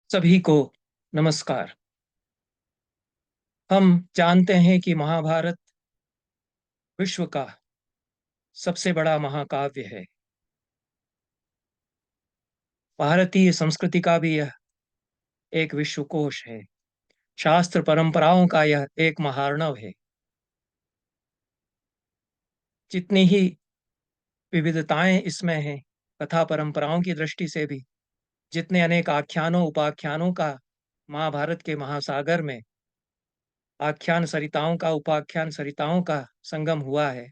सभी को नमस्कार। हम जानते हैं कि महाभारत विश्व का सबसे बड़ा महाकाव्य है। भारतीय संस्कृति का भी यह एक विश्वकोश है। शास्त्र परंपराओं का यह एक महार्णव है। जितनी ही विविधताएं इसमें हैं, कथा परंपराओं की दृष्टि से भी, जितने अनेक आख्यानों उपाख्यानों का महाभारत के महासागर में आख्यान सरिताओं का उपाख्यान सरिताओं का संगम हुआ है,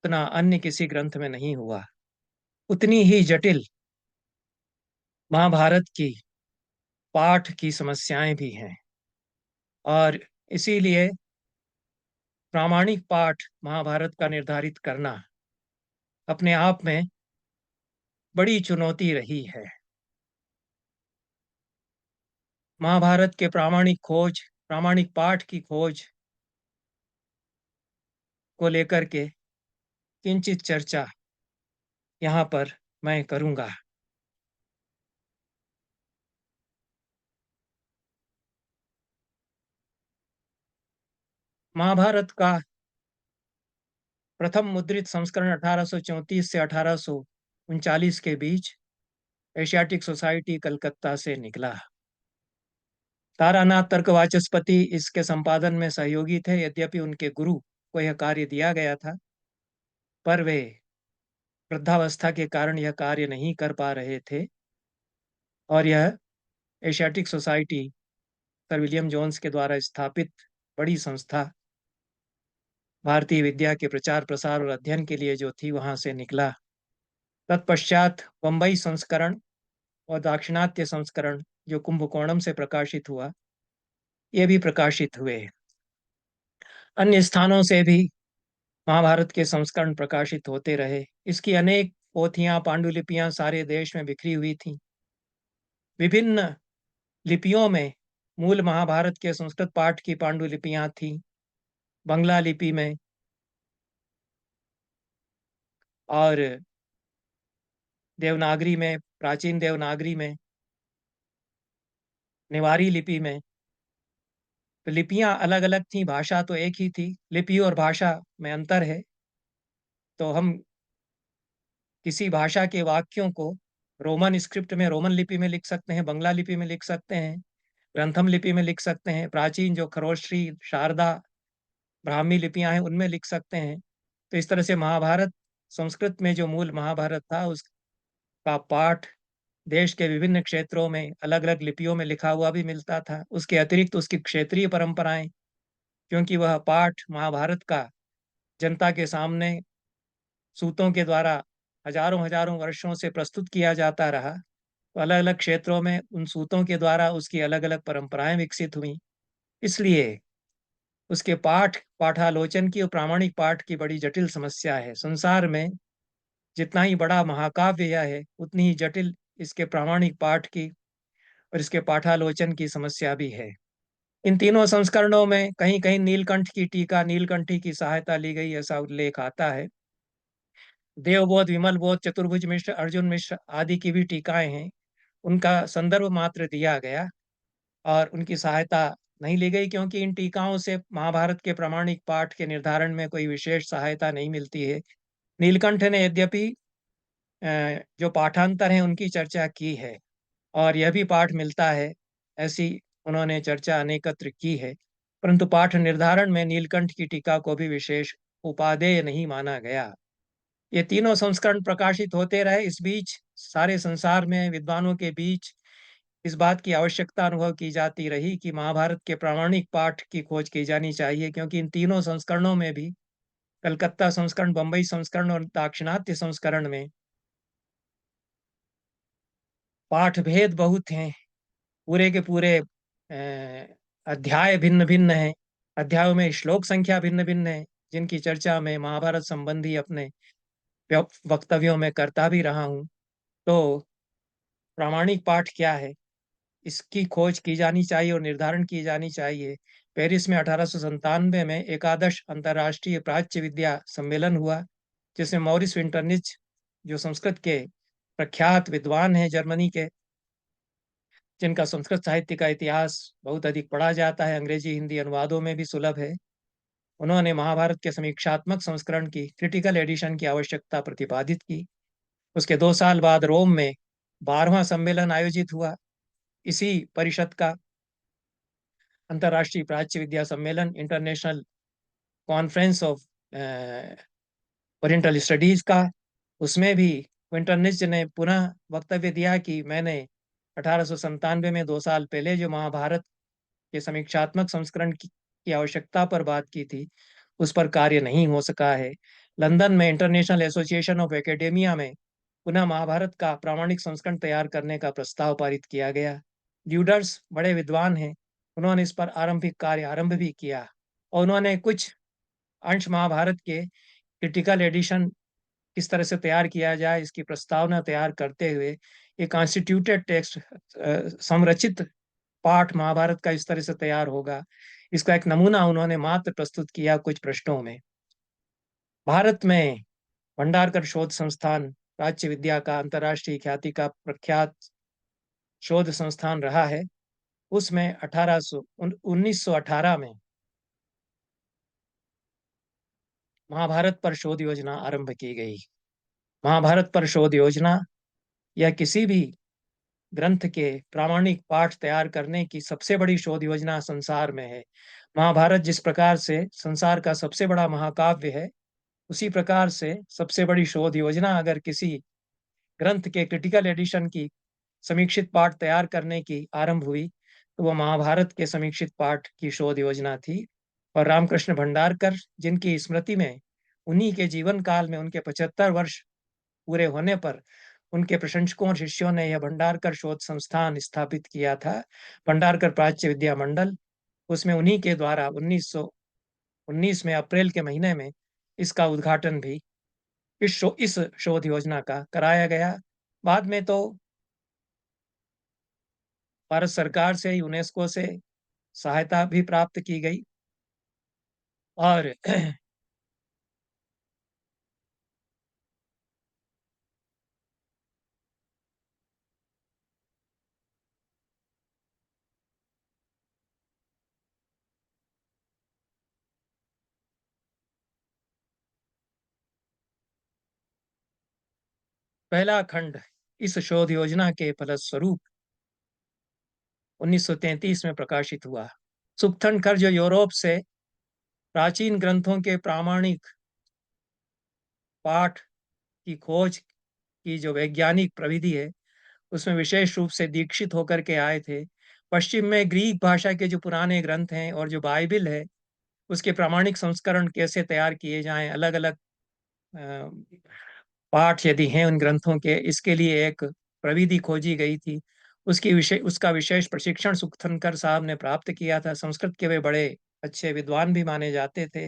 उतना अन्य किसी ग्रंथ में नहीं हुआ। उतनी ही जटिल महाभारत की पाठ की समस्याएं भी हैं, और इसीलिए प्रामाणिक पाठ महाभारत का निर्धारित करना अपने आप में बड़ी चुनौती रही है। महाभारत के प्रामाणिक पाठ की खोज को लेकर के किंचित चर्चा यहाँ पर मैं करूँगा। महाभारत का प्रथम मुद्रित संस्करण 1834 से 1839 के बीच एशियाटिक सोसाइटी कलकत्ता से निकला। तारानाथ तर्क वाचस्पति इसके संपादन में सहयोगी थे। यद्यपि उनके गुरु को यह कार्य दिया गया था, पर वे वृद्धावस्था के कारण यह कार्य नहीं कर पा रहे थे, और यह Asiatic society sir William Jones के द्वारा स्थापित बड़ी संस्था भारतीय विद्या के प्रचार प्रसार और अध्ययन के लिए जो थी, वहां से निकला। तत्पश्चात बम्बई संस्करण और दाक्षिणात्य संस्करण जो कुंभकोणम से प्रकाशित हुआ, ये भी प्रकाशित हुए। अन्य स्थानों से भी महाभारत के संस्करण प्रकाशित होते रहे। इसकी अनेक पोथियां पांडुलिपियां सारे देश में बिखरी हुई थीं। विभिन्न लिपियों में मूल महाभारत के संस्कृत पाठ की पांडुलिपियां थीं। बंगला लिपि में और देवनागरी में, प्राचीन देवनागरी में, नेवारी लिपि में। तो लिपियां अलग अलग थीं, भाषा तो एक ही थी। लिपि और भाषा में अंतर है। तो हम किसी भाषा के वाक्यों को रोमन स्क्रिप्ट में, रोमन लिपि में लिख सकते हैं, बंगला लिपि में लिख सकते हैं, ग्रंथम लिपि में लिख सकते हैं, प्राचीन जो खरोष्टी, शारदा, ब्राह्मी लिपियां हैं उनमें लिख सकते हैं। तो इस तरह से महाभारत, संस्कृत में जो मूल महाभारत था, उसका पाठ देश के विभिन्न क्षेत्रों में अलग अलग लिपियों में लिखा हुआ भी मिलता था। उसके अतिरिक्त उसकी क्षेत्रीय परंपराएं, क्योंकि वह पाठ महाभारत का जनता के सामने सूतों के द्वारा हजारों हजारों वर्षों से प्रस्तुत किया जाता रहा, तो अलग अलग क्षेत्रों में उन सूतों के द्वारा उसकी अलग अलग परंपराएं विकसित हुई। इसलिए उसके पाठालोचन की और प्रामाणिक पाठ की बड़ी जटिल समस्या है। संसार में जितना ही बड़ा महाकाव्य यह है, उतनी ही जटिल इसके प्रामाणिक पाठ की और इसके पाठालोचन की समस्या भी है। इन तीनों संस्करणों में कहीं कहीं नीलकंठ की टीका, नीलकंठी की सहायता ली गई, ऐसा उल्लेख आता है। देवबोध, विमल बोध, चतुर्भुज मिश्र, अर्जुन मिश्र आदि की भी टीकाएं हैं। उनका संदर्भ मात्र दिया गया और उनकी सहायता नहीं ली गई, क्योंकि इन टीकाओं से महाभारत के प्रामाणिक पाठ के निर्धारण में कोई विशेष सहायता नहीं मिलती है। नीलकंठ ने यद्यपि जो पाठांतर हैं उनकी चर्चा की है, और यह भी पाठ मिलता है, ऐसी उन्होंने चर्चा अनेकत्र की है। परंतु पाठ निर्धारण में नीलकंठ की टीका को भी विशेष उपादेय नहीं माना गया। ये तीनों संस्करण प्रकाशित होते रहे। इस बीच सारे संसार में विद्वानों के बीच इस बात की आवश्यकता अनुभव की जाती रही कि महाभारत के प्रामाणिक पाठ की खोज की जानी चाहिए, क्योंकि इन तीनों संस्करणों में भी, कलकत्ता संस्करण, बंबई संस्करण और दाक्षिणात्य संस्करण में, पाठ भेद बहुत हैं। पूरे के पूरे अध्याय भिन्न भिन्न हैं। अध्यायों में श्लोक संख्या भिन्न भिन्न है, जिनकी चर्चा मैं महाभारत संबंधी अपने वक्तव्यों में करता भी रहा हूँ। तो प्रामाणिक पाठ क्या है, इसकी खोज की जानी चाहिए और निर्धारण की जानी चाहिए। पेरिस में 1897 में एकादश अंतर्राष्ट्रीय प्राच्य विद्या सम्मेलन हुआ, जिसमें मॉरिस विंटरनिच, जो संस्कृत के प्रख्यात विद्वान हैं जर्मनी के, जिनका संस्कृत साहित्य का इतिहास बहुत अधिक पढ़ा जाता है, अंग्रेजी हिंदी अनुवादों में भी सुलभ है। उन्होंने महाभारत के समीक्षात्मक संस्करण की क्रिटिकल एडिशन की आवश्यकता प्रतिपादित की। उसके 2 साल बाद रोम में 12वां सम्मेलन आयोजित हुआ। इसी परिषद का अंतर्राष्ट्रीय प्राच्य विद्या सम्मेलन, international conference of oriental studies का, उसमें भी क्विंटनिज ने पुनः वक्तव्य दिया कि मैंने 1897 में 2 साल पहले जो महाभारत के समीक्षात्मक संस्करण की आवश्यकता पर बात की थी, उस पर कार्य नहीं हो सका है। लंदन में इंटरनेशनल एसोसिएशन ऑफ एकेडेमिया में पुनः महाभारत का प्रामाणिक संस्करण तैयार करने का प्रस्ताव पारित किया गया। ल्यूडर्स बड़े विद्वान हैं, उन्होंने इस पर आरंभिक कार्य आरंभ भी किया और उन्होंने कुछ अंश महाभारत के क्रिटिकल एडिशन किस तरह से तैयार किया जाए इसकी प्रस्तावना तैयार करते हुए एक कॉन्स्टिट्यूटेड टेक्स्ट, संरचित पाठ महाभारत का इस तरह से तैयार होगा, इसका एक नमूना उन्होंने मात्र प्रस्तुत किया कुछ पृष्ठों में। भारत में भंडारकर शोध संस्थान प्राच्य विद्या का अंतर्राष्ट्रीय ख्याति का प्रख्यात शोध संस्थान रहा है। उसमें 1918 में महाभारत पर शोध योजना आरंभ की गई। महाभारत पर शोध योजना या किसी भी ग्रंथ के प्रामाणिक पाठ तैयार करने की सबसे बड़ी शोध योजना संसार में है। महाभारत जिस प्रकार से संसार का सबसे बड़ा महाकाव्य है, उसी प्रकार से सबसे बड़ी शोध योजना अगर किसी ग्रंथ के क्रिटिकल एडिशन की समीक्षित पाठ तैयार करने की आरंभ हुई तो वह महाभारत के समीक्षित पाठ की शोध योजना थी। और रामकृष्ण भंडारकर, जिनकी स्मृति में उन्हीं के जीवन काल में उनके 75 वर्ष पूरे होने पर उनके प्रशंसकों और शिष्यों ने यह भंडारकर शोध संस्थान स्थापित किया था, भंडारकर प्राच्य विद्या मंडल। उसमें उन्हीं के द्वारा 1919 में अप्रैल के महीने में इसका उद्घाटन भी इस शोध योजना का कराया गया। बाद में तो भारत सरकार से यूनेस्को से सहायता भी प्राप्त की गई और पहला खंड इस शोध योजना के फलस्वरूप 1933 में प्रकाशित हुआ। सुक्थनकर जो यूरोप से प्राचीन ग्रंथों के प्रामाणिक पाठ की खोज की जो वैज्ञानिक प्रविधि है, उसमें विशेष रूप से दीक्षित होकर के आए थे। पश्चिम में ग्रीक भाषा के जो पुराने ग्रंथ हैं और जो बाइबिल है, उसके प्रामाणिक संस्करण कैसे तैयार किए जाएं, अलग अलग पाठ यदि हैं उन ग्रंथों के, इसके लिए एक प्रविधि खोजी गई थी। उसका विशेष प्रशिक्षण सुक्थनकर साहब ने प्राप्त किया था। संस्कृत के वे बड़े अच्छे विद्वान भी माने जाते थे।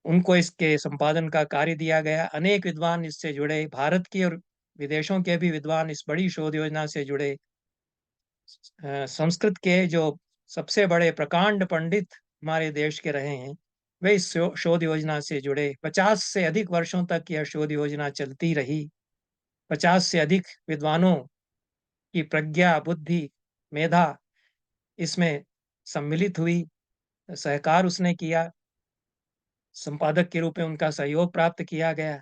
उनको इसके संपादन का कार्य दिया गया। अनेक विद्वान इससे जुड़े, भारत की और विदेशों के भी विद्वान इस बड़ी शोध योजना से जुड़े। संस्कृत के जो सबसे बड़े प्रकांड पंडित हमारे देश के रहे हैं, वे इस शोध योजना से जुड़े। 50 से अधिक वर्षों तक यह शोध योजना चलती रही। 50 से अधिक विद्वानों की प्रज्ञा, बुद्धि, मेधा इसमें सम्मिलित हुई, सहकार उसने किया, संपादक के रूप में उनका सहयोग प्राप्त किया गया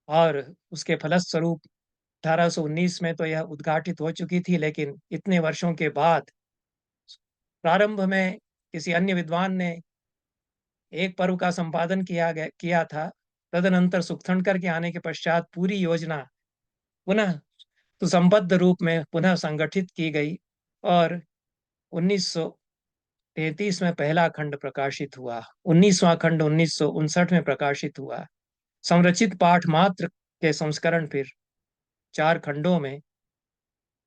और उसके फलस्वरूप 1819 में तो यह उद्घाटित हो चुकी थी। लेकिन इतने वर्षों के बाद प्रारंभ में किसी अन्य विद्वान ने एक पर्व का संपादन किया था। तदनंतर सुक्थनकर के आने के पश्चात पूरी योजना पुनः सुसंबद्ध रूप में पुनः संगठित की गई और 1933 में पहला खंड प्रकाशित हुआ। 19वां खंड 1959 में प्रकाशित हुआ। संरचित पाठ मात्र के संस्करण फिर 4 खंडों में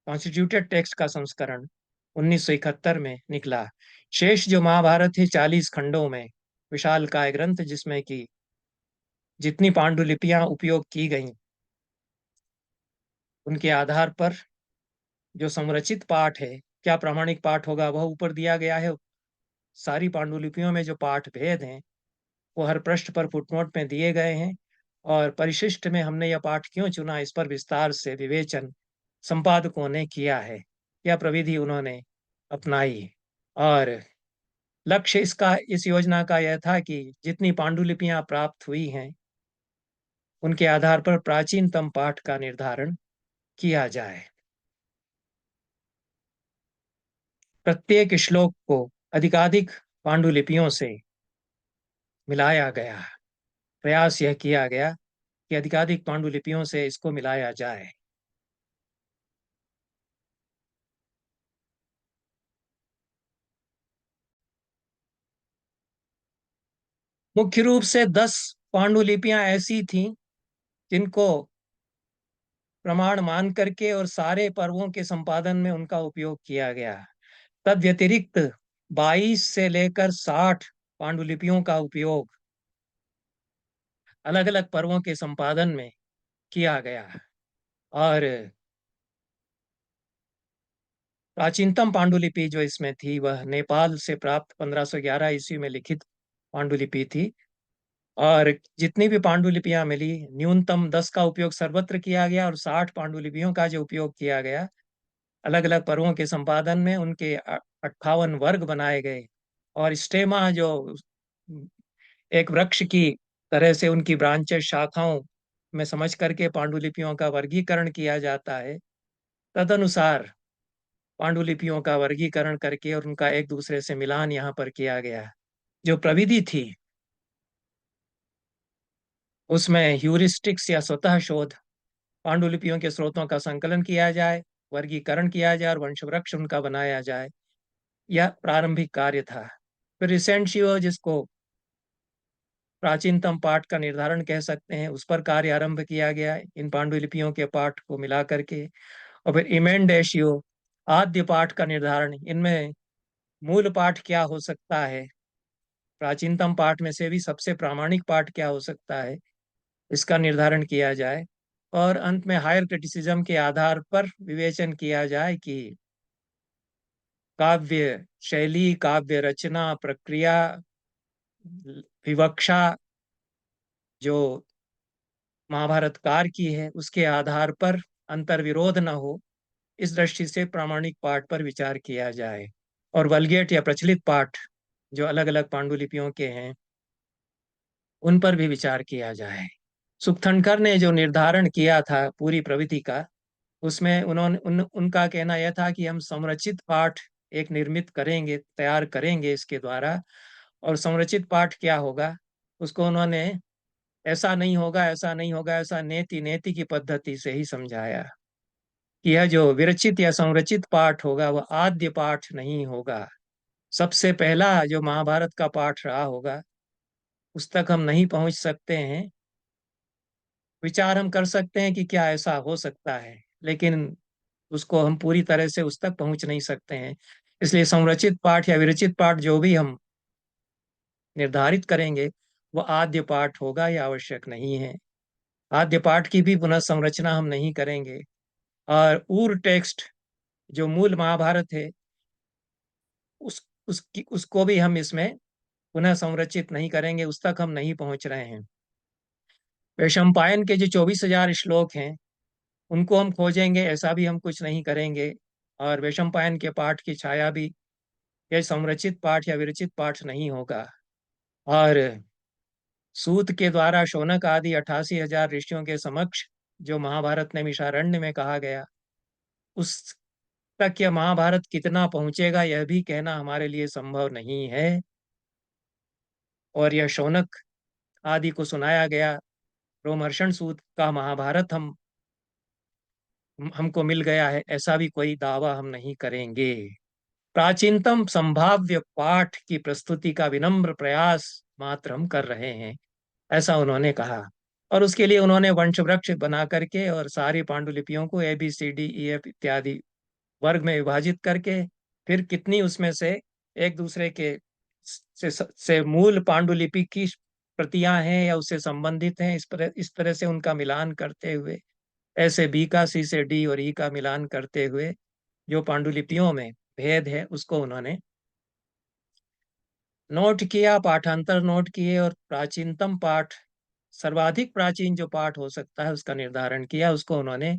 कॉन्स्टिट्यूटेड टेक्स्ट का संस्करण 1971 में निकला। शेष जो महाभारत है 40 खंडों में विशालकाय ग्रंथ, जिसमें कि जितनी पांडुलिपियां उपयोग की गईं उनके आधार पर जो संरचित पाठ है, क्या प्रामाणिक पाठ होगा वह ऊपर दिया गया है। सारी पांडुलिपियों में जो पाठ भेद हैं वो हर पृष्ठ पर फुटनोट में दिए गए हैं और परिशिष्ट में हमने यह पाठ क्यों चुना, इस पर विस्तार से विवेचन संपादकों ने किया है। यह प्रविधि उन्होंने अपनाई। और लक्ष्य इस योजना का यह था कि जितनी पांडुलिपियां प्राप्त हुई हैं उनके आधार पर प्राचीनतम पाठ का निर्धारण किया जाए। प्रत्येक श्लोक को अधिकाधिक पांडुलिपियों से मिलाया गया। प्रयास यह किया गया कि अधिकाधिक पांडुलिपियों से इसको मिलाया जाए। मुख्य रूप से 10 पांडुलिपियां ऐसी थीं जिनको प्रमाण मान करके और सारे पर्वों के संपादन में उनका उपयोग किया गया। तद व्यतिरिक्त 22 से लेकर 60 पांडुलिपियों का उपयोग अलग अलग पर्वों के संपादन में किया गया। और प्राचीनतम पांडुलिपि जो इसमें थी वह नेपाल से प्राप्त 1511 ईस्वी में लिखित पांडुलिपि थी। और जितनी भी पांडुलिपियां मिली, न्यूनतम 10 का उपयोग सर्वत्र किया गया और 60 पांडुलिपियों का जो उपयोग किया गया अलग अलग पर्वों के संपादन में, उनके 58 वर्ग बनाए गए। और स्टेमा जो एक वृक्ष की तरह से उनकी ब्रांचेस, शाखाओं में समझ करके पांडुलिपियों का वर्गीकरण किया जाता है, तदनुसार पांडुलिपियों का वर्गीकरण करके और उनका एक दूसरे से मिलान यहाँ पर किया गया। जो प्रविधि थी उसमें ह्यूरिस्टिक्स या स्वतः शोध, पांडुलिपियों के स्रोतों का संकलन किया जाए, वर्गीकरण किया जाए और वंशवृक्ष उनका बनाया जाए, यह प्रारंभिक कार्य था। फिर रिसेंशियो, जिसको प्राचीनतम पाठ का निर्धारण कह सकते हैं, उस पर कार्य आरंभ किया गया इन पांडुलिपियों के पाठ को मिला करके। और फिर इमेंडेशियो, आद्य पाठ का निर्धारण, इनमें मूल पाठ क्या हो सकता है, प्राचीनतम पाठ में से भी सबसे प्रामाणिक पाठ क्या हो सकता है, इसका निर्धारण किया जाए। और अंत में हायर क्रिटिसिज्म के आधार पर विवेचन किया जाए कि काव्य शैली, काव्य रचना प्रक्रिया, विवक्षा जो महाभारतकार की है उसके आधार पर अंतर्विरोध न हो, इस दृष्टि से प्रामाणिक पाठ पर विचार किया जाए। और वल्गेट या प्रचलित पाठ जो अलग अलग पांडुलिपियों के हैं उन पर भी विचार किया जाए। सुखथनकर ने जो निर्धारण किया था पूरी प्रविधि का, उसमें उनका कहना यह था कि हम संरचित पाठ एक निर्मित करेंगे, तैयार करेंगे इसके द्वारा। और संरचित पाठ क्या होगा उसको उन्होंने ऐसा नहीं होगा, ऐसा नहीं होगा, ऐसा नेति नेति की पद्धति से ही समझाया कि यह जो विरचित या संरचित पाठ होगा वह आद्य पाठ नहीं होगा। सबसे पहला जो महाभारत का पाठ रहा होगा उस तक हम नहीं पहुंच सकते हैं। विचार हम कर सकते हैं कि क्या ऐसा हो सकता है, लेकिन उसको हम पूरी तरह से उस तक पहुंच नहीं सकते हैं। इसलिए संरचित पाठ या विरचित पाठ जो भी हम निर्धारित करेंगे वो आद्य पाठ होगा, यह आवश्यक नहीं है। आद्य पाठ की भी पुनः संरचना हम नहीं करेंगे। और उर टेक्स्ट जो मूल महाभारत है उसको भी हम इसमें पुनः संरचित नहीं करेंगे, उस तक हम नहीं पहुंच रहे हैं। वैशंपायन के जो 24,000 श्लोक हैं उनको हम खोजेंगे, ऐसा भी हम कुछ नहीं करेंगे। और वैशंपायन के पाठ की छाया भी यह संरचित पाठ या विरचित पाठ नहीं होगा। और सूत के द्वारा शौनक आदि 88,000 ऋषियों के समक्ष जो महाभारत नैमिषारण्य में कहा गया, उस तक यह महाभारत कितना पहुंचेगा यह भी कहना हमारे लिए संभव नहीं है। और यह शौनक आदि को सुनाया गया रोमहर्षण सूत का महाभारत हमको मिल गया है, ऐसा भी कोई दावा हम नहीं करेंगे। प्राचीनतम संभाव्य पाठ की प्रस्तुति का विनम्र प्रयास मात्र हम कर रहे हैं, ऐसा उन्होंने कहा। और उसके लिए उन्होंने वंश वृक्ष बना करके और सारी पांडुलिपियों को ABCDEF इत्यादि वर्ग में विभाजित करके, फिर कितनी उसमें से एक दूसरे के से मूल पांडुलिपि की प्रतियां हैं या उससे संबंधित हैं, इस तरह से उनका मिलान करते हुए, ऐसे B का C से D और E का मिलान करते हुए जो पांडुलिपियों में भेद है उसको उन्होंने नोट किया, पाठांतर नोट किए और प्राचीनतम पाठ, सर्वाधिक प्राचीन जो पाठ हो सकता है उसका निर्धारण किया, उसको उन्होंने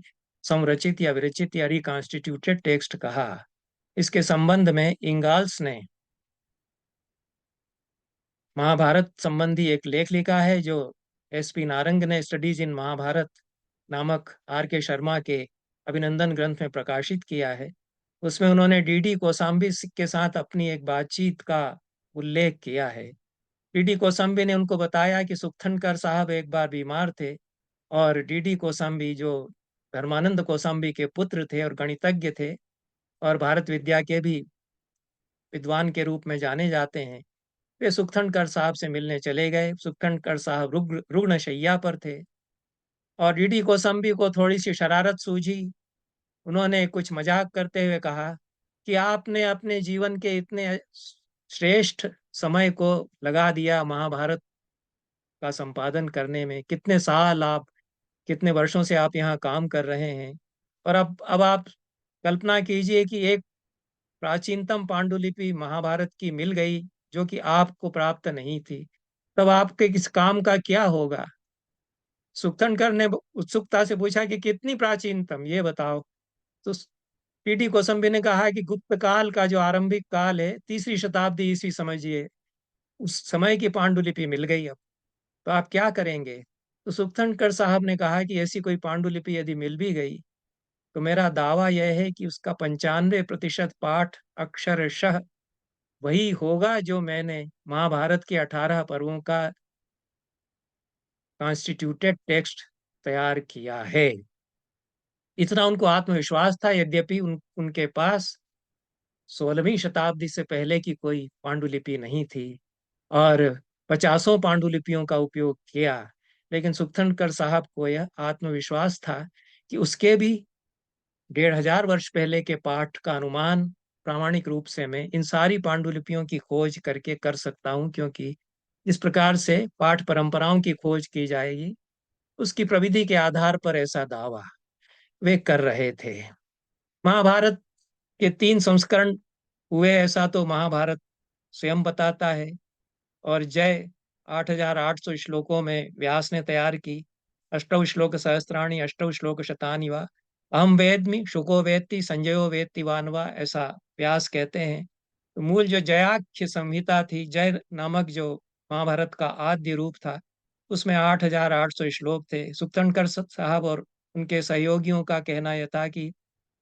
संरचित या विरचित या रिकॉन्स्टिट्यूटेड टेक्स्ट कहा। इसके संबंध में इंगाल्स ने महाभारत संबंधी एक लेख लिखा है, जो एसपी नारंग ने स्टडीज इन महाभारत नामक आर के शर्मा के अभिनंदन ग्रंथ में प्रकाशित किया है। उसमें उन्होंने डीडी कोसाम्बी के साथ अपनी एक बातचीत का उल्लेख किया है। डीडी कोसाम्बी ने उनको बताया कि सुखथनकर साहब एक बार बीमार थे, और डीडी कोसाम्बी जो धर्मानंद कोसाम्बी के पुत्र थे और गणितज्ञ थे और भारत विद्या के भी विद्वान के रूप में जाने जाते हैं, वे सुखथनकर साहब से मिलने चले गए। सुखथनकर साहब रुग्ण शैय्या पर थे और डीडी कोसम्बी को थोड़ी सी शरारत सूझी। उन्होंने कुछ मजाक करते हुए कहा कि आपने अपने जीवन के इतने श्रेष्ठ समय को लगा दिया महाभारत का संपादन करने में, कितने साल आप, कितने वर्षों से आप यहाँ काम कर रहे हैं, और अब आप कल्पना कीजिए कि एक प्राचीनतम पांडुलिपि महाभारत की मिल गई जो कि आपको प्राप्त नहीं थी, तब आपके इस काम का क्या होगा। सुक्तनकर ने उत्सुकता से पूछा कि कितनी प्राचीनतम, ये बताओ। तो पीटी कोसम्बी ने कहा कि गुप्त काल का जो आरंभिक काल है, 3री शताब्दी ईस्वी समझिए, उस समय की पांडुलिपि मिल गई। अब तो आप क्या करेंगे। तो सुक्तनकर साहब ने कहा कि ऐसी कोई पांडुलिपि यदि मिल भी गई तो मेरा दावा यह है कि उसका 95% पाठ अक्षरशः वही होगा जो मैंने महाभारत के 18 पर्वों का कॉन्स्टिट्यूटेड टेक्स्ट तैयार किया है। इतना उनको आत्मविश्वास था, यद्यपि उनके पास 16वीं शताब्दी से पहले की कोई पांडुलिपि नहीं थी और 50 पांडुलिपियों का उपयोग किया। लेकिन सुक्तनकर साहब को यह आत्मविश्वास था कि उसके भी 1500 वर्ष पहले के पाठ का अनुमान प्रामाणिक रूप से मैं इन सारी पांडुलिपियों की खोज करके कर सकता हूं, क्योंकि इस प्रकार से पाठ परंपराओं की खोज की जाएगी, उसकी प्रविधि के आधार पर ऐसा दावा वे कर रहे थे। महाभारत के 3 संस्करण हुए, ऐसा तो महाभारत स्वयं बताता है। और जय 8800 श्लोकों में व्यास ने तैयार की। अष्टौ श्लोक सहस्त्राणि अष्टौ श्लोक शतानि वा अहम वेद्मि शुको वेत्ति संजयो वेत्ति वानवा, ऐसा व्यास कहते हैं। तो मूल जो जयाख्य संहिता थी, जय नामक जो महाभारत का आद्य रूप था, उसमें 8800 श्लोक थे। सुक्तनकर साहब और उनके सहयोगियों का कहना यह था कि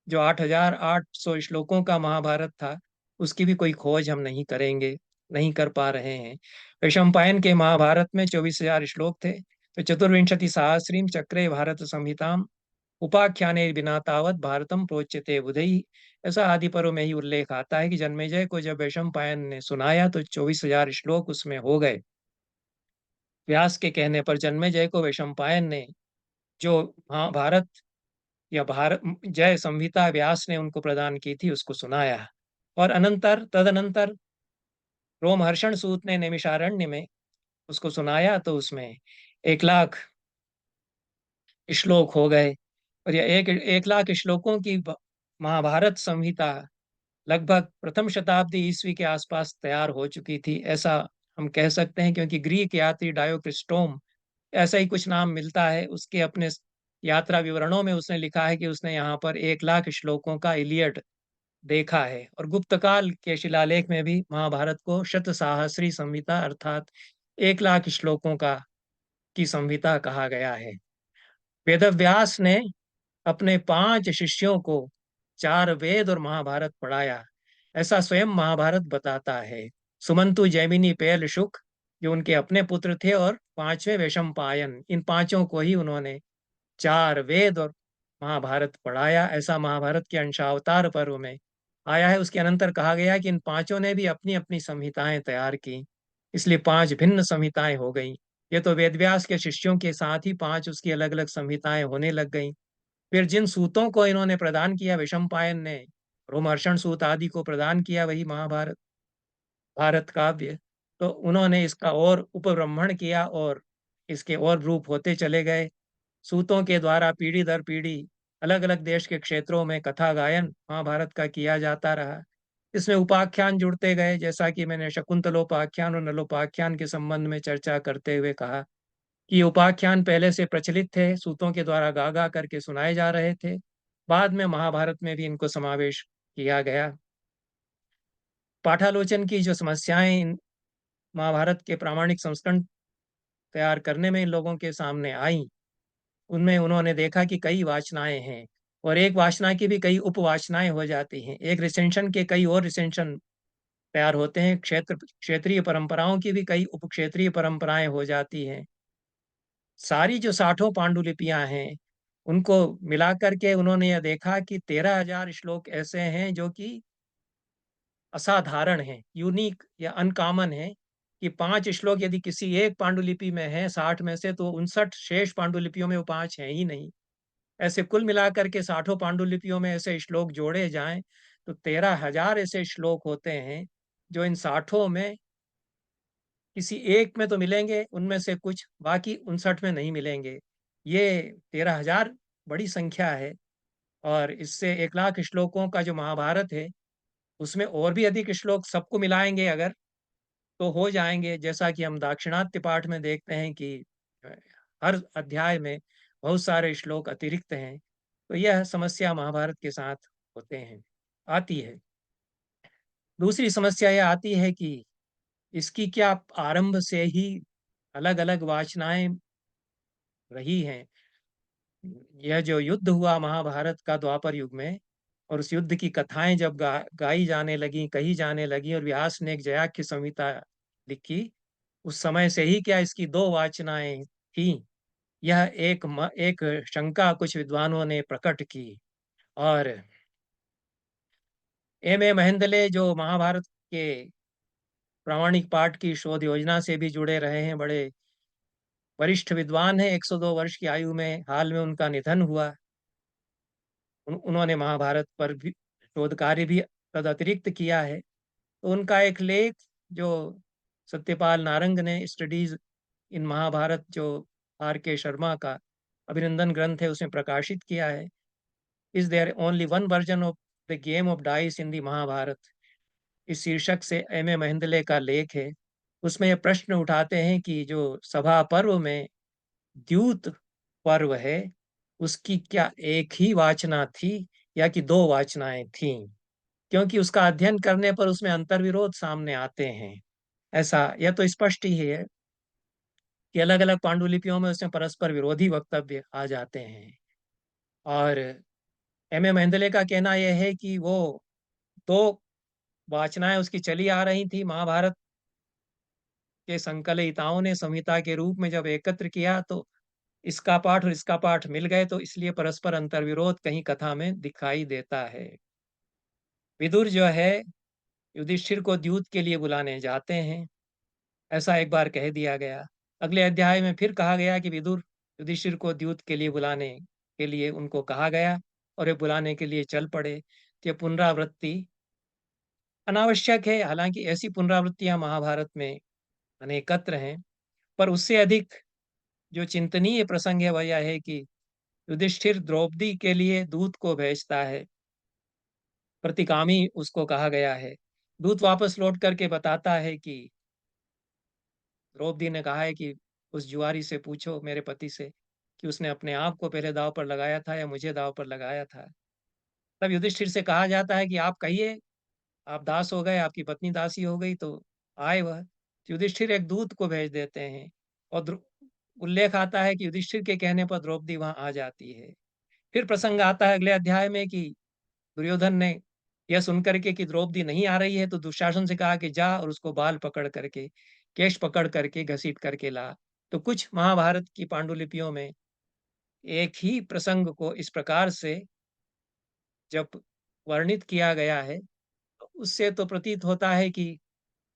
जो 8800 श्लोकों का महाभारत था, उसकी भी कोई खोज हम नहीं करेंगे, नहीं कर पा रहे हैं। वैशंपायन के महाभारत में 24,000 श्लोक थे। तो चतुर्विंशति सहस्रीम चक्रे भारत संहिताम उपाख्याने बिना तावत भारतम प्रोच्यते बुधई, ऐसा आदि पर्व में ही उल्लेख आता है कि जन्मेजय को जब वैशंपायन ने सुनाया तो 24,000 श्लोक उसमें हो गए। व्यास के कहने पर जन्मेजय को वैशंपायन ने जो महाभारत या भारत जय संहिता व्यास ने उनको प्रदान की थी, उसको सुनाया। और तदनंतर रोमहर्षण सूत ने नैमिषारण्य में उसको सुनाया, तो उसमें 1 लाख श्लोक हो गए। और यह 1 लाख श्लोकों की महाभारत संहिता लगभग प्रथम शताब्दी ईस्वी के आसपास तैयार हो चुकी थी, ऐसा हम कह सकते हैं, क्योंकि ग्रीक यात्री डायोक्रिस्टोम, ऐसा ही कुछ नाम मिलता है, उसके अपने यात्रा विवरणों में उसने लिखा है कि उसने यहाँ पर 1 लाख श्लोकों का इलियड देखा है। और गुप्तकाल के शिलालेख में भी महाभारत को शत साहस्री संहिता अर्थात 1 लाख श्लोकों का की संहिता कहा गया है। वेदव्यास ने अपने 5 शिष्यों को 4 वेद और महाभारत पढ़ाया, ऐसा स्वयं महाभारत बताता है। सुमंतु, जैमिनी, पैल, शुक जो उनके अपने पुत्र थे, और 5वें वैशंपायन, इन 5 को ही उन्होंने 4 वेद और महाभारत पढ़ाया, ऐसा महाभारत के अंशावतार पर्व में आया है। उसके अनंतर कहा गया कि इन 5 ने भी अपनी अपनी संहिताएं तैयार की, इसलिए 5 भिन्न संहिताएं हो गई। ये तो वेदव्यास के शिष्यों के साथ ही 5 उसकी अलग अलग संहिताएं होने लग गई। फिर जिन सूतों को इन्होंने प्रदान किया, वैशंपायन ने रोमहर्षण सूत आदि को प्रदान किया, वही महाभारत भारत काव्य, तो उन्होंने इसका और उपब्रह्मण किया और इसके और रूप होते चले गए। सूतों के द्वारा पीढ़ी दर पीढ़ी अलग अलग देश के क्षेत्रों में कथा गायन महाभारत का किया जाता रहा। इसमें उपाख्यान जुड़ते गए, जैसा कि मैंने शकुंतलोपाख्यान और नलोपाख्यान के संबंध में चर्चा करते हुए कहा कि उपाख्यान पहले से प्रचलित थे, सूतों के द्वारा गा गा करके सुनाए जा रहे थे। बाद में महाभारत में भी इनको समावेश किया गया। पाठालोचन की जो समस्याएं इन महाभारत के प्रामाणिक संस्करण तैयार करने में इन लोगों के सामने आई, उनमें उन्होंने देखा कि कई वाचनाएं हैं और एक वाचना की भी कई उपवाचनाएं हो जाती हैं। एक रिसेंशन के कई और रिसेंशन तैयार होते हैं। क्षेत्रीय परंपराओं की भी कई उपक्षेत्रीय परंपराएं हो जाती हैं। सारी जो 60 पांडुलिपियां हैं, उनको मिलाकर के उन्होंने यह देखा कि 13,000 श्लोक ऐसे हैं जो कि असाधारण हैं, यूनिक या अनकॉमन है, कि 5 श्लोक यदि किसी एक पांडुलिपि में है 60 में से, तो 59 शेष पांडुलिपियों में वो 5 हैं ही नहीं। ऐसे कुल मिलाकर के 60 पांडुलिपियों में ऐसे श्लोक जोड़े जाएं तो 13,000 ऐसे श्लोक होते हैं जो इन 60 में किसी एक में तो मिलेंगे, उनमें से कुछ बाकी 59 में नहीं मिलेंगे। ये 13,000 बड़ी संख्या है। और इससे 1 लाख श्लोकों का जो महाभारत है, उसमें और भी अधिक श्लोक सबको मिलाएंगे अगर, तो हो जाएंगे। जैसा कि हम दाक्षिणात्य पाठ में देखते हैं कि अ, हर अध्याय में बहुत सारे श्लोक अतिरिक्त हैं। तो यह समस्या महाभारत के साथ होते हैं आती है। दूसरी समस्या यह आती है कि इसकी क्या आरंभ से ही अलग अलग वाचनाएं रही हैं। यह जो युद्ध हुआ महाभारत का द्वापर युग में, और उस युद्ध की कथाएं जब गाई जाने लगी, कही जाने लगी, और व्यास ने एक जयाख्य संहिता लिखी, उस समय से ही क्या इसकी दो वाचनाएं थी। यह एक शंका कुछ विद्वानों ने प्रकट की। और M A महेंदले जो महाभारत के प्रामाणिक पाठ की शोध योजना से भी जुड़े रहे हैं, बड़े वरिष्ठ विद्वान हैं, 102 वर्ष की आयु में हाल में उनका निधन हुआ। उन्होंने महाभारत पर भी शोध कार्य भी तद अतिरिक्त किया है। तो उनका एक लेख जो सत्यपाल नारंग ने स्टडीज इन महाभारत, जो R K शर्मा का अभिनंदन ग्रंथ है, उसमें प्रकाशित किया है। Is there only one version of the game of dice in the Mahabharata, इस शीर्षक से M A महेंदले का लेख है। उसमें यह प्रश्न उठाते हैं कि जो सभा पर्व में द्यूत पर्व है, उसकी क्या एक ही वाचना थी या कि दो वाचनाएं थीं? क्योंकि उसका अध्ययन करने पर उसमें अंतर्विरोध सामने आते हैं। ऐसा यह तो स्पष्ट ही है कि अलग अलग पांडुलिपियों में उसमें परस्पर विरोधी वक्तव्य आ जाते हैं। और M A महेंदले का कहना यह है कि वो दो वाचनाएं उसकी चली आ रही थी। महाभारत के संकलयिताओं ने संहिता के रूप में जब एकत्र किया, तो इसका पाठ और इसका पाठ मिल गए, तो इसलिए परस्पर अंतर्विरोध कहीं कथा में दिखाई देता है। विदुर जो है, युधिष्ठिर को द्यूत के लिए बुलाने जाते हैं, ऐसा एक बार कह दिया गया। अगले अध्याय में फिर कहा गया कि विदुर युधिष्ठिर को द्यूत के लिए बुलाने के लिए उनको कहा गया और वे बुलाने के लिए चल पड़े। तो ये पुनरावृत्ति अनावश्यक है, हालांकि ऐसी पुनरावृत्तियां महाभारत में अनेकत्र हैं। पर उससे अधिक जो चिंतनीय प्रसंग है वह यह है कि युधिष्ठिर द्रौपदी के लिए दूत को भेजता है। प्रतिगामी उसको कहा गया है। दूत वापस लौट करके बताता है कि द्रौपदी ने कहा है कि उस जुआरी से पूछो, मेरे पति से, कि उसने अपने आप को पहले दांव पर लगाया था या मुझे दांव पर लगाया था। तब युधिष्ठिर से कहा जाता है कि आप कहिए, आप दास हो गए, आपकी पत्नी दासी हो गई, तो आए वह। तो युधिष्ठिर एक दूत को भेज देते हैं और उल्लेख आता है कि युधिष्ठिर के कहने पर द्रौपदी वहां आ जाती है। फिर प्रसंग आता है अगले अध्याय में कि दुर्योधन ने यह सुनकर के कि द्रौपदी नहीं आ रही है, तो दुशासन से कहा कि जा और उसको बाल पकड़ करके, केश पकड़ करके घसीट करके ला। तो कुछ महाभारत की पांडुलिपियों में एक ही प्रसंग को इस प्रकार से जब वर्णित किया गया है, तो उससे तो प्रतीत होता है कि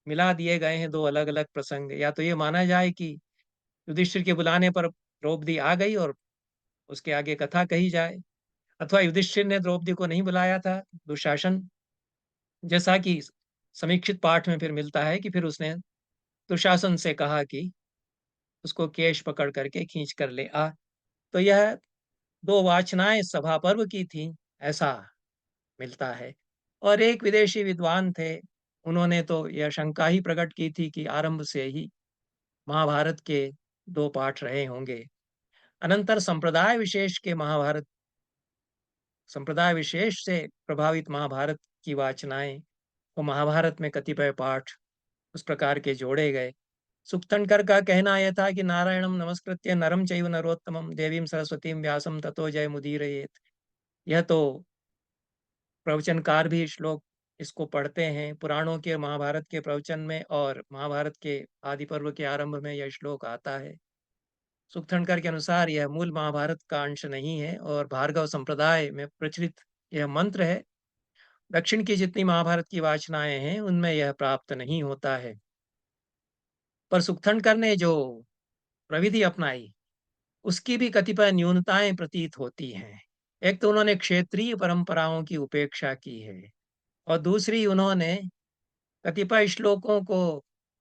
मिला दिए गए हैं दो अलग अलग प्रसंग। या तो ये माना जाए कि युधिष्ठिर के बुलाने पर द्रौपदी आ गई और उसके आगे कथा कही जाए, अथवा युधिष्ठिर ने द्रौपदी को नहीं बुलाया था, दुशासन, जैसा कि समीक्षित पाठ में फिर मिलता है कि फिर उसने दुशासन से कहा कि उसको केश पकड़ करके खींच कर ले आ। तो यह दो वाचनाएं सभा पर्व की थी, ऐसा मिलता है। और एक विदेशी विद्वान थे, उन्होंने तो यह शंका ही प्रकट की थी कि आरंभ से ही महाभारत के दो पाठ रहे होंगे। अनंतर संप्रदाय विशेष के महाभारत संप्रदाय विशेष से प्रभावित महाभारत की वाचनाएँ और महाभारत में कतिपय पाठ उस प्रकार के जोड़े गए। सुक्तनकर का कहना यह था कि नारायणं नमस्कृत्य नरं चैव नरोत्तमं देवीं सरस्वतीं व्यासं ततो जयमुदीरयेत्। यह तो प्रवचनकार भी श्लोक इसको पढ़ते हैं। पुराणों के महाभारत के प्रवचन में और महाभारत के आदि पर्व के आरंभ में यह श्लोक आता है। सुक्तनकर के अनुसार यह मूल महाभारत का अंश नहीं है और भार्गव संप्रदाय में प्रचलित यह मंत्र है। दक्षिण की जितनी महाभारत की वाचनाएं हैं उनमें यह प्राप्त नहीं होता है। पर सुक्तनकर ने जो प्रविधि अपनाई उसकी भी कतिपय न्यूनताएं प्रतीत होती हैं। एक तो उन्होंने क्षेत्रीय परंपराओं की उपेक्षा की है और दूसरी उन्होंने कतिपय श्लोकों को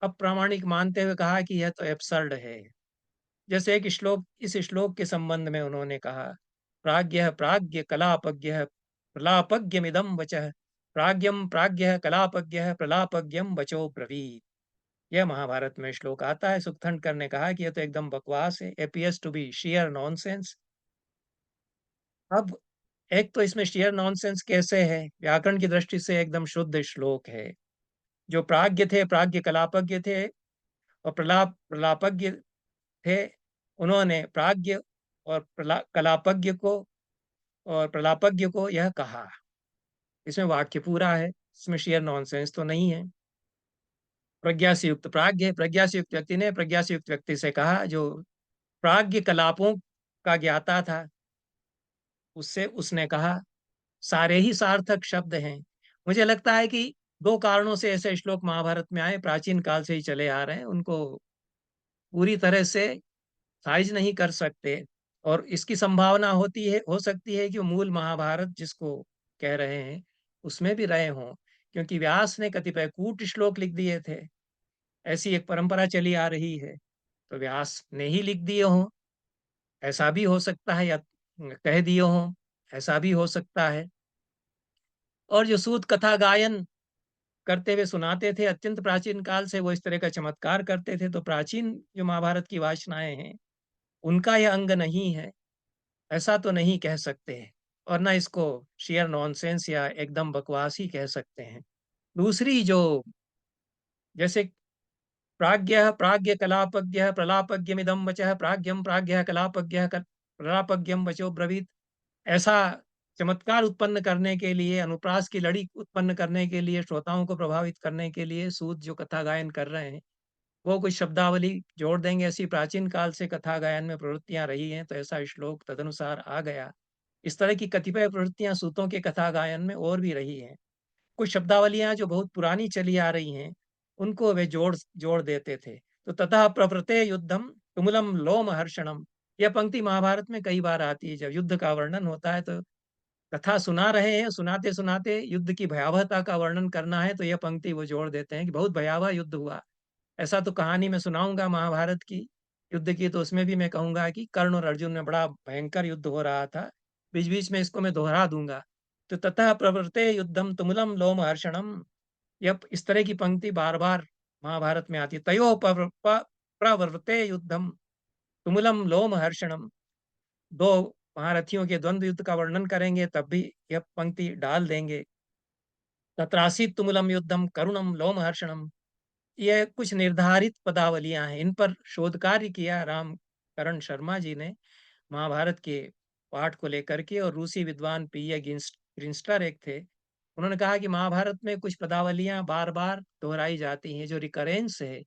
अप्रामाणिक मानते हुए कहा कि यह तो एब्सर्ड है। जैसे एक श्लोक, इस श्लोक के संबंध में उन्होंने कहा, प्राज्ञः प्राज्ञ कलापज्ञः प्रलापज्ञमिदं वचः प्राज्ञं प्राज्ञः कलापज्ञः प्रलापज्ञं वचो ब्रवीत। यह महाभारत में श्लोक आता है। सुक्तनकर ने कहा कि यह तो एकदम बकवास है, appears to be sheer nonsense. अब एक तो इसमें sheer नॉनसेंस कैसे है? व्याकरण की दृष्टि से एकदम शुद्ध श्लोक है। जो प्राज्ञ थे, प्राज्ञ कलापज्ञ थे और प्रलापज्ञ थे, उन्होंने प्राज्ञ और कलापज्ञ को और प्रलापज्ञ को यह कहा। इसमें वाक्य पूरा है, इसमें sheer नॉनसेंस तो नहीं है। प्रज्ञा से युक्त प्राज्ञ है, प्रज्ञा से युक्त व्यक्ति ने प्रज्ञा से युक्त व्यक्ति से कहा जो प्राज्ञ कलापों का ज्ञाता था, उससे उसने कहा सारे ही सार्थक शब्द हैं। मुझे लगता है कि दो कारणों से ऐसे श्लोक महाभारत में आए, प्राचीन काल से ही चले आ रहे हैं, उनको पूरी तरह से खारिज नहीं कर सकते और इसकी संभावना होती है, हो सकती है कि वो मूल महाभारत जिसको कह रहे हैं उसमें भी रहे हों, क्योंकि व्यास ने कतिपय कूट श्लोक लिख दिए थे। ऐसी एक परंपरा चली आ रही है, तो व्यास ने ही लिख दिए हों, ऐसा भी हो सकता है, या कह दिए हों, ऐसा भी हो सकता है। और जो सूत कथा गायन करते हुए सुनाते थे अत्यंत प्राचीन काल से, वो इस तरह का चमत्कार करते थे, तो प्राचीन जो महाभारत की वाचनाएं हैं उनका यह अंग नहीं है, ऐसा तो नहीं कह सकते हैं। और ना इसको शेयर नॉनसेंस या एकदम बकवास ही कह सकते हैं। दूसरी जो, जैसे प्राज्ञः प्राज्ञ कलापज्ञः प्रलापज्ञमिदं वचः प्राज्ञं प्राज्ञः कलापज्ञः प्रलापज्ञं वचो ब्रवीत। ऐसा चमत्कार उत्पन्न करने के लिए, अनुप्रास की लड़ी उत्पन्न करने के लिए, श्रोताओं को प्रभावित करने के लिए सूत जो कथा गायन कर रहे हैं वो कुछ शब्दावली जोड़ देंगे। ऐसी प्राचीन काल से कथा गायन में प्रवृत्तियां रही हैं, तो ऐसा श्लोक तदनुसार आ गया। इस तरह की कतिपय प्रवृत्तियां सूतों के कथा गायन में और भी रही हैं। कुछ शब्दावलियां जो बहुत पुरानी चली आ रही हैं उनको वे जोड़ जोड़ देते थे। तो ततः प्रवृत्ते युद्धम तुमुलम लोम हर्षणम, यह पंक्ति महाभारत में कई बार आती है। जब युद्ध का वर्णन होता है तो कथा सुना रहे हैं, सुनाते सुनाते युद्ध की भयावहता का वर्णन करना है, तो यह पंक्ति वो जोड़ देते हैं कि बहुत भयावह युद्ध हुआ। ऐसा तो कहानी में सुनाऊंगा महाभारत की युद्ध की, तो उसमें भी मैं कहूंगा कि कर्ण और अर्जुन में बड़ा भयंकर युद्ध हो रहा था। बीच बीच में इसको मैं दोहरा दूंगा। तो ततः प्रवृत्ते युद्धम तुमुलम लोम हर्षणम, यह इस तरह की पंक्ति बार बार महाभारत में आती है। तयो प्रवृत्ते युद्धम तुमुलम लोम हर्षणम, दो महारथियों के द्वंद्व युद्ध का वर्णन करेंगे तब भी यह पंक्ति डाल देंगे। तत्रासीत तुमुलम युद्धम करुणम लोम हर्षणम। ये कुछ निर्धारित पदावलियां हैं, इन पर शोध कार्य किया राम करण शर्मा जी ने महाभारत के पाठ को लेकर के। और रूसी विद्वान पीए गिंस्टर एक थे, उन्होंने कहा कि महाभारत में कुछ पदावलियां बार बार दोहराई जाती हैं, जो रिकरेंस है।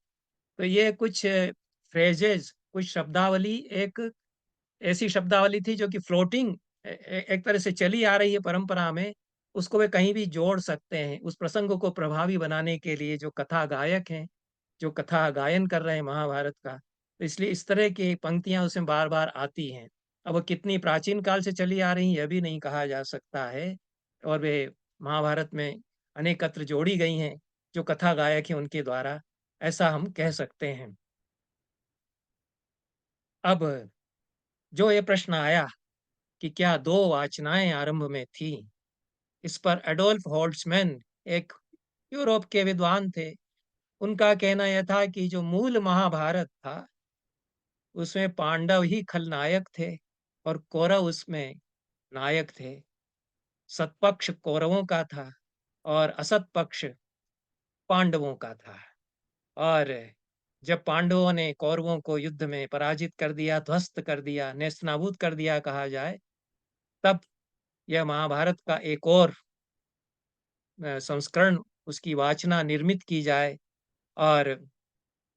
तो ये कुछ फ्रेजेस, कुछ शब्दावली, एक ऐसी शब्दावली थी जो कि फ्लोटिंग एक तरह से चली आ रही है परंपरा में, उसको वे कहीं भी जोड़ सकते हैं उस प्रसंग को प्रभावी बनाने के लिए, जो कथा गायक हैं, जो कथा गायन कर रहे हैं महाभारत का। तो इसलिए इस तरह की पंक्तियां उसमें बार बार आती हैं। अब वो कितनी प्राचीन काल से चली आ रही यह भी नहीं कहा जा सकता है, और वे महाभारत में अनेकत्र जोड़ी गई हैं जो कथा गायक हैं उनके द्वारा, ऐसा हम कह सकते हैं। अब जो ये प्रश्न आया कि क्या दो वाचनाएं आरंभ में थी, इस पर एडोल्फ होल्ट्समैन एक यूरोप के विद्वान थे। उनका कहना यह था कि जो मूल महाभारत था उसमें पांडव ही खलनायक थे और कौरव उसमें नायक थे। सत्पक्ष कौरवों का था और असत पक्ष पांडवों का था। और जब पांडवों ने कौरवों को युद्ध में पराजित कर दिया, ध्वस्त कर दिया, नेस्तनाबूद कर दिया कहा जाए, तब यह महाभारत का एक और संस्करण, उसकी वाचना निर्मित की जाए और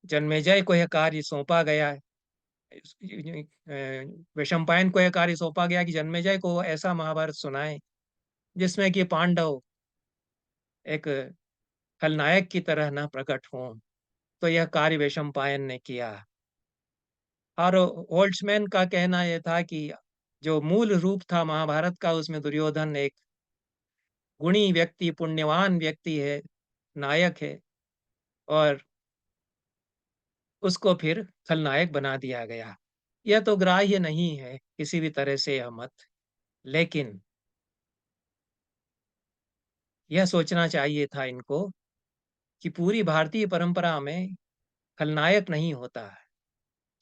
जन्मेजय को यह कार्य सौंपा गया है। वैशंपायन को यह कार्य सौंपा गया कि जन्मेजय को ऐसा महाभारत सुनाए जिसमें कि पांडव एक खलनायक की तरह न प्रकट हों। तो यह कार्य वैशंपायन ने किया। और होल्ट्समैन का कहना यह था कि जो मूल रूप था महाभारत का, उसमें दुर्योधन एक गुणी व्यक्ति, पुण्यवान व्यक्ति है, नायक है, और उसको फिर खलनायक बना दिया गया। यह तो ग्राह्य नहीं है किसी भी तरह से यह मत, लेकिन यह सोचना चाहिए था इनको कि पूरी भारतीय परंपरा में खलनायक नहीं होता है।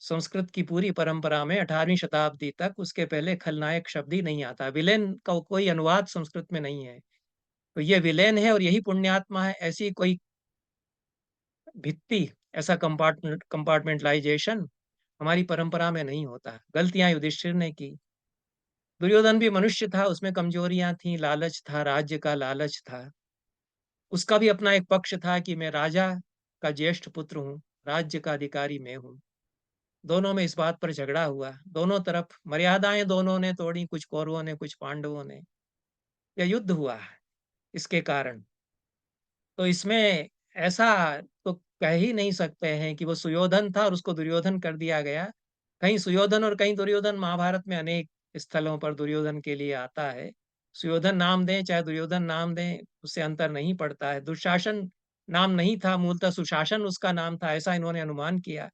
संस्कृत की पूरी परंपरा में 18वीं शताब्दी तक, उसके पहले खलनायक शब्द ही नहीं आता। विलेन का कोई अनुवाद संस्कृत में नहीं है। तो ये विलेन है और यही पुण्यात्मा है, ऐसी कोई भित्ति, ऐसा कंपार्टमेंटलाइजेशन हमारी परंपरा में नहीं होता। गलतियां युधिष्ठिर ने की। दुर्योधन भी मनुष्य था, उसमें कमजोरियां थी, लालच था, राज्य का लालच था। उसका भी अपना एक पक्ष था कि मैं राजा का ज्येष्ठ पुत्र हूँ, राज्य का अधिकारी मैं हूँ। दोनों में इस बात पर झगड़ा हुआ, दोनों तरफ मर्यादाएं दोनों ने तोड़ी, कुछ कौरवों ने, कुछ पांडवों ने। यह युद्ध हुआ है इसके कारण। तो इसमें ऐसा तो कह ही नहीं सकते हैं कि वो सुयोधन था और उसको दुर्योधन कर दिया गया। कहीं सुयोधन और कहीं दुर्योधन, महाभारत में अनेक स्थलों पर दुर्योधन के लिए आता है। सुयोधन नाम दें चाहे दुर्योधन नाम दें, उससे अंतर नहीं पड़ता है। दुशासन नाम नहीं था, मूलतः सुशासन उसका नाम था, ऐसा इन्होंने अनुमान किया।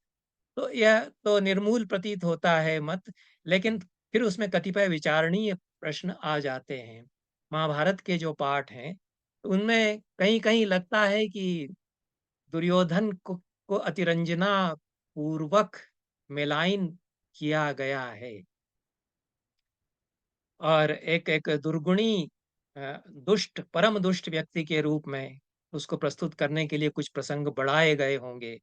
तो यह तो निर्मूल प्रतीत होता है मत, लेकिन फिर उसमें कतिपय विचारणीय प्रश्न आ जाते हैं। महाभारत के जो पाठ हैं, उनमें कहीं कहीं लगता है कि दुर्योधन को अतिरंजना पूर्वक मेलाइन किया गया है और एक एक दुर्गुणी, दुष्ट, परम दुष्ट व्यक्ति के रूप में उसको प्रस्तुत करने के लिए कुछ प्रसंग बढ़ाए गए होंगे,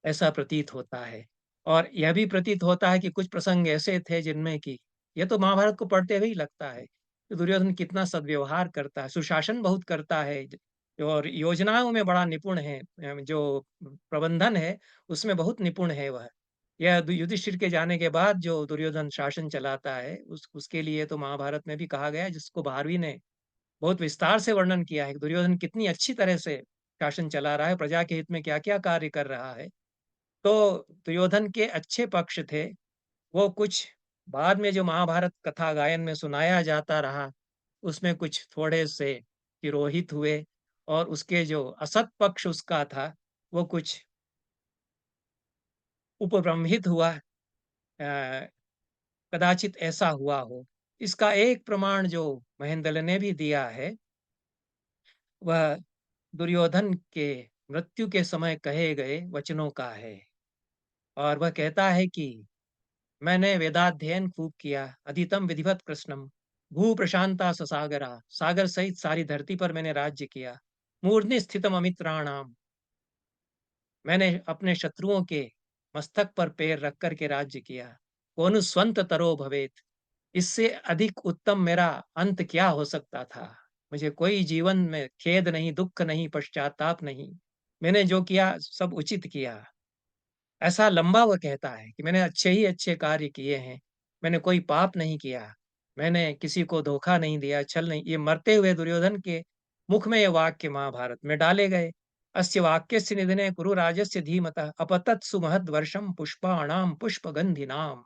ऐसा प्रतीत होता है। और यह भी प्रतीत होता है कि कुछ प्रसंग ऐसे थे जिनमें कि यह तो महाभारत को पढ़ते हुए ही लगता है कि दुर्योधन कितना सद्व्यवहार करता है, सुशासन बहुत करता है, और योजनाओं में बड़ा निपुण है, जो प्रबंधन है उसमें बहुत निपुण है वह। यह युधिष्ठिर के जाने के बाद जो दुर्योधन शासन चलाता है, उसके लिए तो महाभारत में भी कहा गया है, जिसको भारवी ने बहुत विस्तार से वर्णन किया है कि दुर्योधन कितनी अच्छी तरह से शासन चला रहा है, प्रजा के हित में क्या क्या कार्य कर रहा है। तो दुर्योधन के अच्छे पक्ष थे, वो कुछ बाद में जो महाभारत कथा गायन में सुनाया जाता रहा, उसमें कुछ थोड़े से तिरोहित हुए, और उसके जो असत पक्ष उसका था, वो कुछ उपब्रंहित हुआ। कदाचित ऐसा हुआ हो। इसका एक प्रमाण जो महेंद्र ने भी दिया है, वह दुर्योधन के मृत्यु के समय कहे गए वचनों का है। और वह कहता है कि मैंने वेदाध्ययन खूब किया, अधीतम विधिवत कृष्णम, भू प्रशांता ससागरा, सागर सहित सारी धरती पर मैंने राज्य किया। मूर्धनि स्थितम अमित्राणाम, मैंने अपने शत्रुओं के मस्तक पर पैर रख कर के राज्य किया। कोनु स्वंत तरो भवेत, इससे अधिक उत्तम मेरा अंत क्या हो सकता था। मुझे कोई जीवन में खेद नहीं, दुख नहीं, पश्चाताप नहीं। मैंने जो किया सब उचित किया। ऐसा लंबा वह कहता है कि मैंने अच्छे ही अच्छे कार्य किए हैं, मैंने कोई पाप नहीं किया, मैंने किसी को धोखा नहीं दिया, छल नहीं। ये मरते हुए दुर्योधन के मुख में ये वाक्य महाभारत में डाले गए। अस्य वाक्यस्य निधने कुरु राजस्य धीमतः अपतत् सुमहद वर्षम पुष्पाणाम पुष्पगंधिनाम।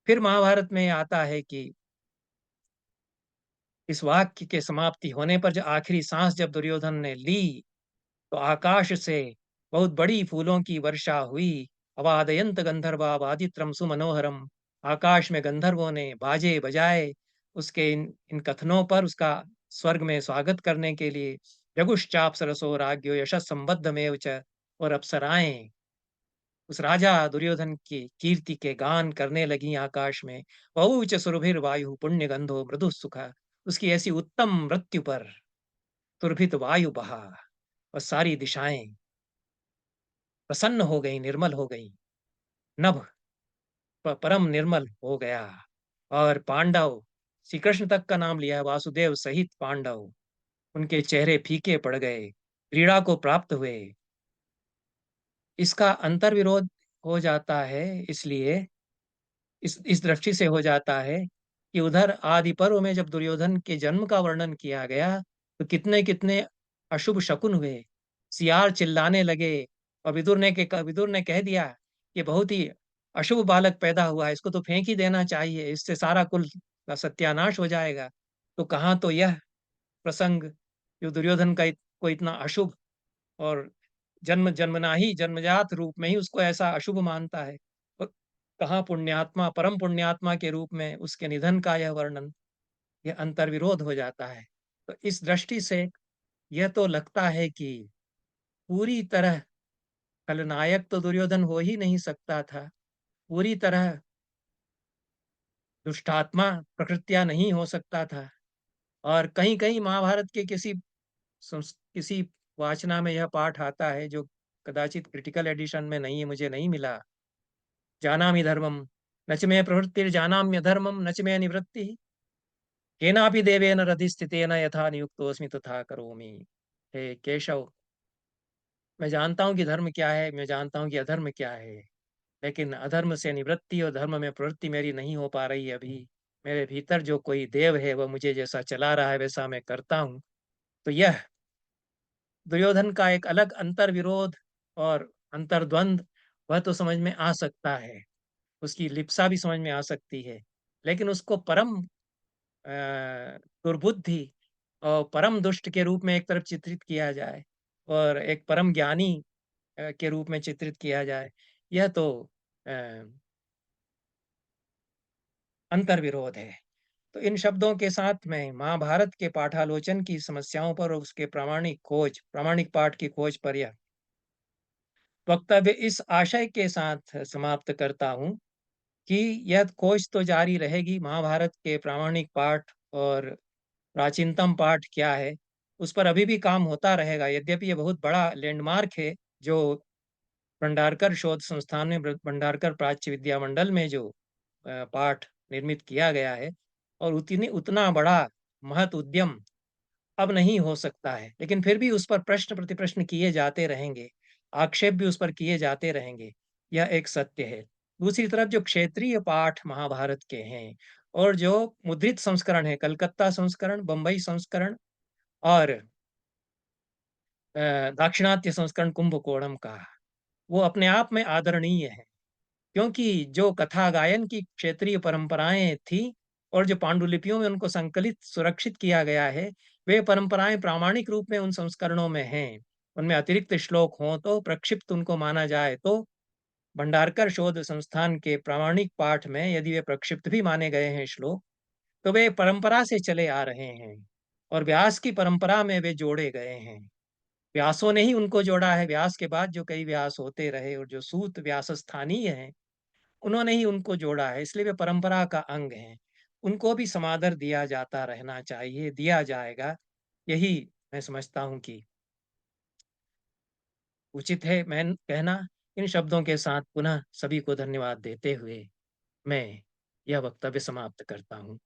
फिर महाभारत में आता है कि इस वाक्य के समाप्ति होने पर जो आखिरी सांस जब दुर्योधन ने ली, तो आकाश से बहुत बड़ी फूलों की वर्षा हुई। अवादयंत गंधर्वा वादित्रम सुमनोहरम, आकाश में गंधर्वों ने बाजे बजाए उसके इन कथनों पर, उसका स्वर्ग में स्वागत करने के लिए। जगुश्चाप सरसो राज्ञो यशस संबद्ध में च, और अप्सराएं उस राजा दुर्योधन की कीर्ति के गान करने लगी आकाश में। पहुच सुरभिर वायु पुण्य गंधो मृदु सुखा, उसकी ऐसी उत्तम मृत्यु पर तुरभित वायु बहा और सारी दिशाएँ प्रसन्न हो गईं, निर्मल हो गईं। नभ परम निर्मल हो गया और पांडव श्री कृष्ण तक का नाम लिया, वासुदेव सहित पांडव, उनके चेहरे फीके पड़ गए, क्रीड़ा को प्राप्त हुए। इसका अंतर्विरोध हो जाता है, इसलिए इस दृष्टि से हो जाता है कि उधर आदि पर्व में जब दुर्योधन के जन्म का वर्णन किया गया, तो कितने-कितने अशुभ शकुन हुए। सियार चिल्लाने लगे और विदुर ने कह दिया कि बहुत ही अशुभ बालक पैदा हुआ है, इसको तो फेंक ही देना चाहिए, इससे सारा कुल का सत्यानाश हो जाएगा। तो कहाँ तो यह प्रसंग जो दुर्योधन का को इतना अशुभ और जन्मजात रूप में ही उसको ऐसा अशुभ मानता है। और कहाँ पुण्यात्मा, परम पुण्यात्मा के रूप में उसके निधन का यह वर्णन, यह अंतर्विरोध हो जाता है। तो इस दृष्टि से यह तो लगता है कि पूरी तरह खलनायक तो दुर्योधन हो ही नहीं सकता था। पूरी तरह दुष्टात्मा प्रकृत्या नहीं हो सकता था। और कहीं-कहीं महाभारत के किसी वाचना में यह पाठ आता है जो कदाचित क्रिटिकल एडिशन में नहीं है, मुझे नहीं मिला। जानामि धर्मं, न च मे प्रवृत्तिर्जानाम्यधर्मं, न च मे निवृत्तिः, केनापि देवेन रधिस्थितेन यथा नियुक्तोऽस्मि तथा करोमि। हे केशव, मैं जानता हूँ कि धर्म क्या है, मैं जानता हूँ कि अधर्म क्या है, लेकिन अधर्म से निवृत्ति और धर्म में प्रवृत्ति मेरी नहीं हो पा रही है अभी। मेरे भीतर जो कोई देव है, वह मुझे जैसा चला रहा है, वैसा मैं करता हूँ। तो यह दुर्योधन का एक अलग अंतर्विरोध और अंतर्द्वंद, वह तो समझ में आ सकता है। उसकी लिप्सा भी समझ में आ सकती है। लेकिन उसको परम दुर्बुद्धि और परम दुष्ट के रूप में एक तरफ चित्रित किया जाए और एक परम ज्ञानी के रूप में चित्रित किया जाए, यह तो अ, अंतर्विरोध है। तो इन शब्दों के साथ मैं महाभारत के पाठालोचन की समस्याओं पर और उसके प्रामाणिक पाठ की खोज पर यह वक्तव्य इस आशय के साथ समाप्त करता हूँ कि यह खोज तो जारी रहेगी, महाभारत के प्रामाणिक पाठ और प्राचीनतम पाठ क्या है, उस पर अभी भी काम होता रहेगा। यद्यपि ये बहुत बड़ा लैंडमार्क है, जो भंडारकर शोध संस्थान में भंडारकर प्राच्य विद्या मंडल में जो पाठ निर्मित किया गया है, और उतनी उतना बड़ा महत उद्यम अब नहीं हो सकता है, लेकिन फिर भी उस पर प्रश्न प्रतिप्रश्न किए जाते रहेंगे, आक्षेप भी उस पर किए जाते रहेंगे, यह एक सत्य है। दूसरी तरफ जो क्षेत्रीय पाठ महाभारत के हैं और जो मुद्रित संस्करण है, कलकत्ता संस्करण, बंबई संस्करण और दाक्षिणात्य संस्करण कुंभकोणम का, वो अपने आप में आदरणीय है। क्योंकि जो कथा गायन की क्षेत्रीय परंपराएं थी और जो पांडुलिपियों में उनको संकलित सुरक्षित किया गया है, वे परंपराएं प्रामाणिक रूप में उन संस्करणों में हैं। उनमें अतिरिक्त श्लोक हों तो प्रक्षिप्त उनको माना जाए तो भंडारकर शोध संस्थान के प्रामाणिक पाठ में यदि वे प्रक्षिप्त भी माने गए हैं श्लोक, तो वे परंपरा से चले आ रहे हैं और व्यास की परंपरा में वे जोड़े गए हैं। व्यासों ने ही उनको जोड़ा है। व्यास के बाद जो कई व्यास होते रहे और जो सूत व्यास स्थानीय हैं, उन्होंने ही उनको जोड़ा है, इसलिए वे परंपरा का अंग हैं। उनको भी समादर दिया जाता रहना चाहिए, दिया जाएगा। यही मैं समझता हूँ कि उचित है मैं कहना। इन शब्दों के साथ पुनः सभी को धन्यवाद देते हुए मैं यह वक्तव्य समाप्त करता हूँ।